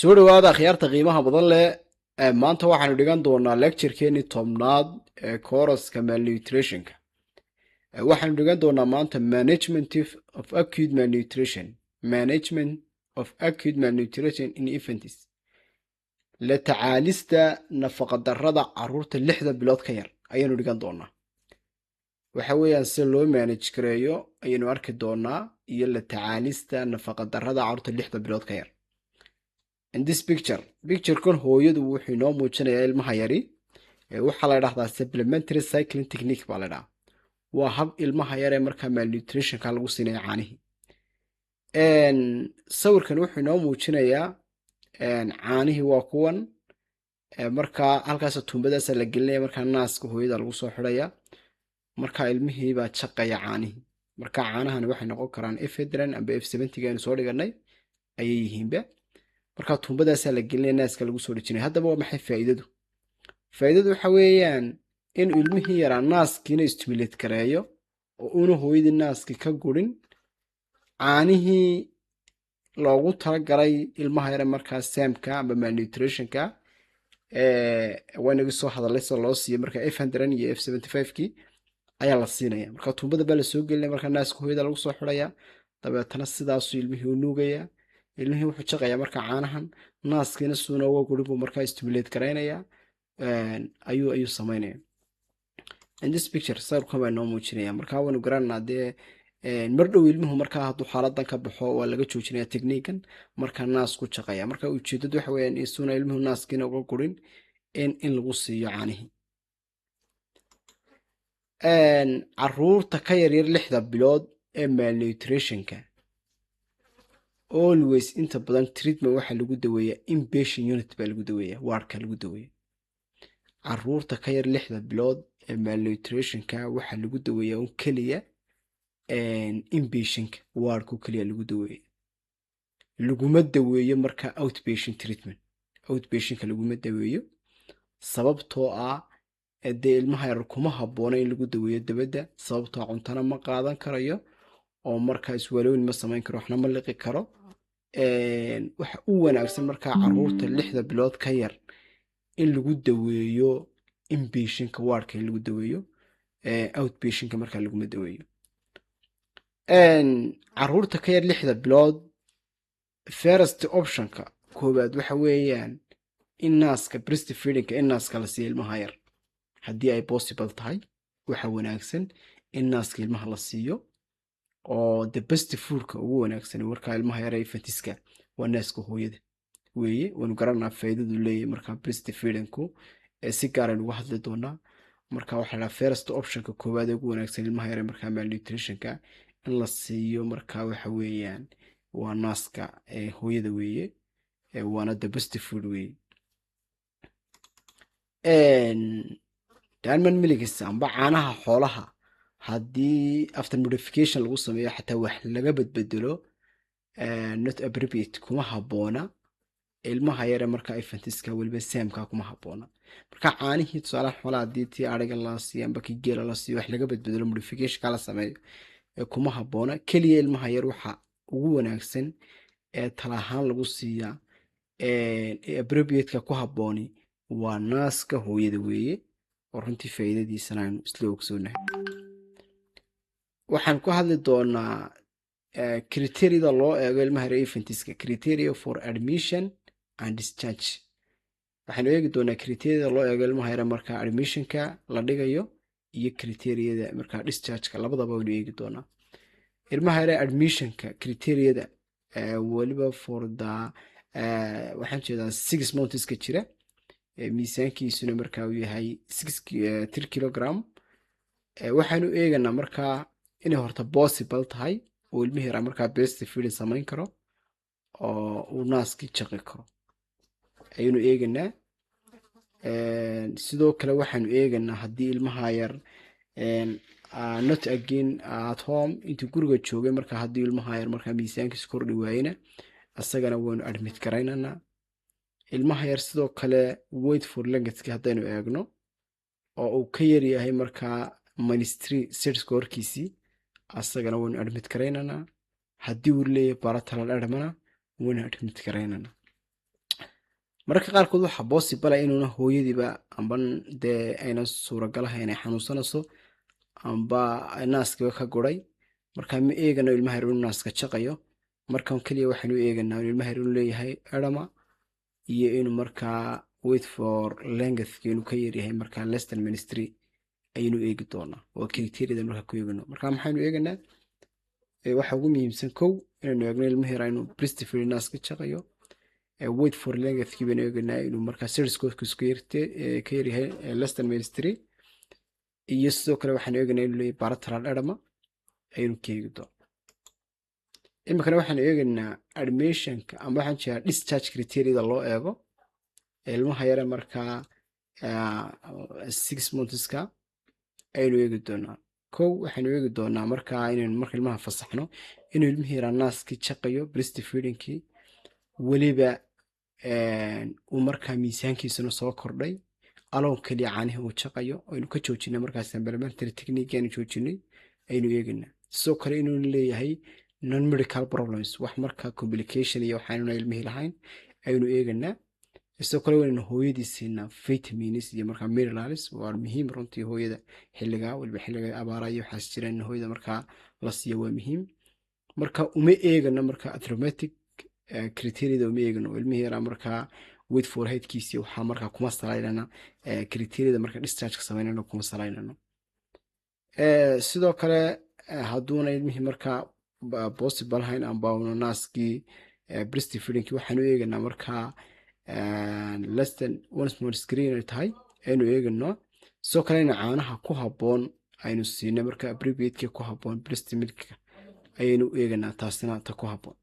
soo dhawaada akhyaarta qiimaha badan leh maanta waxaanu dhigan doonaa lecturekeeni tobnaad ee kooraska malnutritionka waxaanu dhigan doonaa maanta management of acute malnutrition in infants la tacaalista nafaqadarrada caruurta 6 bilood ka yar ayaanu dhigan doonaa waxa weeyaan si loo manage gareeyo ayaynu arki doonaa iyo la tacaalista nafaqadarrada caruurta 6 bilood ka yar. In this picture kan hooyadu wuxuu inoo muujinayaa ilmaha yari waxaa la dhahdaa supplementary cycling technique baa la dhahaa waa hab ilmaha yar ee markaa malnutritionka lagu siinayo caanihii sawirkan wuxuu inoo muujinayaa caanihii waa kuwan markaa halkaas tuumbadaasa la gelinaya markaa naaska hooyada lagu soo xidhaya markaa ilmihii baa jaqaya caanihii markaa caanahan waxay noqon karaan F-Hedron amba F-70 aynu soo dhiganay ayay yihiinba markaa tuumbadaasaa la gelinaya naaska lagu soo dhijinaya haddaba waa maxay faa'iidadu waxa weeyaan in ilmihii yaraa naaskiina stimulate gareeyo oo una hooyadii naaskii ka gurin caanihii loogu talagalay ilmaha yare markaa samka amba malnutritionka waynaga soo hadalay sida loo siiyo markaa F-Hedron iyo F-75kii ayaa la siinaya markaa tuumbada baa la soo gelinaya markaa naaska hooyada lagu soo xidhaya dabeetana sidaasuu ilmihii u nuugaya ilmihii wuxuu jaqayaa markaa caanahan naaskiina suuna uga gurin buu markaa stimulate garaynaya ayuu samaynaya in this picture sawirkan baa inoo muujinaya markaa waynu garanaa dee mar dhow ilmuhu markaa hadduu xaaladan ka baxo waa laga joojinaya technique-kan markaa naas ku jaqaya markaa ujeedadu waxa weeyaan in suuna ilmuhu naaskiina uga gurin in lagu siiyo caanihii caruurta ka yaryar 6 bilood ee malnutritionka always inta badan treatment waxaa lagu daweeyaa inpatient unit baa lagu daweeyaa wardka lagu daweeyaa caruurta ka yar 6 bilood ee malnutritionka waxaa lagu daweeyaa un keliya inpatient wardku keliya lagu daweeyaa laguma daweeyo markaa outpatient treatment outpatientka laguma daweeyo sababtoo ah dee ilmaha yar kuma habboona in lagu daweeyo dabadda sababtoo cuntana ma qaadan karayo oo markaa iswaalooyin ma samayn karo waxna ma liqi karo waxa u wanaagsan markaa caruurta 6 bilood ka yar in lagu daweeyo inpatientka wardka in lagu daweeyo outpatientka markaa laguma daweeyo caruurta ka yar 6 bilood first optionka koobaad waxa weeyaan in naaska breastfeedingka in naaska la siiyo ilmaha yar haddii ay possible tahay waxa wanaagsan in naaska ilmaha la siiyo oo the best foodka ugu wanaagsan markaa ilmaha yar ee fatiska waa naaska hooyada weeye waynu garanaa faa'iidadu leeyahay markaa breastfeedingku si gaar ah uga hadli doonaa markaa waxaa la first optionka koowaad ee ugu wanaagsan ilmaha yar ee markaa malnutritionka in la siiyo markaa waxa weeyaan waa naaska hooyada weeye waana the best food weeye diamond milks amba caanaha xoolaha haddii after modification lagu sameeyo xataa wax laga bedbedelo not appropriate kuma habboona ilmaha yare markaa infantiska weliba samka kuma habboona markaa caanihii tusaalaha xoolaha haddii tii ariga la siiyo amba kii geela la siiyo wax laga bedbedelo modificationka la sameeyo kuma habboona keliya ilmaha yar waxa ugu wanaagsan ee talahaan lagu siiyaa appropriateka ku habbooni waa naaska hooyada weeye oo runtii faa'iidadiisana aynu isla ogsoonahay waxaan ku hadli doonaa criteria loo eego ilmaha yar infantiska criteria for admission and discharge waxaanu eegi doonaa criteria loo eego ilmaha yar markaa admissionka la dhigayo iyo criteria markaa dischargeka labadaba waynu eegi doonaa ilmaha yar admissionka criteria waliba for the waxaan jeedaa 6 monthska jira miisaankiisuna markaa uu yahay 3 kilogram waxaanu eeganaa markaa inay horta possible tahay oo ilmihii yaraa markaa breastfeeding samayn karo oo uu naaskii jaqi karo ayaynu eeganaa sidoo kale waxaanu eeganaa haddii ilmaha yar not again at home intuu guriga joogay markaa haddii ilmaha yar markaa miisaankiisa kordhi waayena isagana waynu admit garaynanaa ilmaha yar sidoo kale wait for languageki haddaynu eegno oo uu ka yaryahay markaa ministry sirska horkiisii asagana waynu admit garaynanaa haddii uu leeyahay baratalal adhamana waynu admit garaynanaa mararka qaarkood waxaa possible inuuna hooyadiiba amba dee ayna suuragalahay inay xanuunsanayso amba naaskiiba ka guray, marka ma eegano ilmaha yar inuu naaska jaqayo. markan keliya waxaynu eeganaa in ilmaha yar inuu leeyahay edema iyo inuu markaa wait for lengthki inuu ka yaryahay markaa less than ministry ayaynu eegi doonaa oo criteriada markaa ku eegano. marka maxaynu eeganaa waxa ugu muhiimsan kow inaynu eegno ilmaha yar inuu breastfeed naaska jaqayo, wait for lengthki baynu eeganaa inuu markaa serscoodkiisu ka yaryahay less than ministry, iyo sidoo kale waxaanu eeganaa inuu leeyahay bilateral edema ayaynu ka eegi doona. iminkana waxaanu eegaynaa admissionka ama waxaan jeedaa discharge criteriada loo eego ilmaha yare markaa 6 monthska ayaynu eegi doonaa. kow waxaynu eegi doonaa markaa inaynu marka ilmaha fasaxno inuu ilmihii yaraa naaskii jaqayo breastfeedingkii, weliba uu markaa miisaankiisuna soo kordhay, aloon keliya caanihii uu jaqayo aynu ka joojinay markaas supplementary technique aynu joojinay aynu eegaynaa. sidoo kale inuu leeyahay non medical problems, wax markaa complication iyo waxaanuna ilmihii lahayn aynu eeganaa. sidoo kale waynaynu hooyadii siinaa vitamins iyo markaa minerals, waa muhiim runtii hooyada xilligaa, waliba xilliga abaaraya waxaas jira in hooyada markaa la siiya waa muhiim. marka uma eegano markaa athromatic criteriada uma eegano ilmihii yaraa markaa wait for headkiisii waxaa markaa kuma salaynana criteriada marka dischargeka samaynano kuma salaynano. sidoo kale hadduuna ilmihii markaa possible lahayn amba una naaskii breastfeedingkii waxaanu eeganaa markaa less than 1 small screen ay tahay aynu eegano. sidoo kale ina caanaha ku haboon aynu siinay marka abbreviatekii ku haboon breast milkka ayaynu eeganaa, taasina ta ku haboon.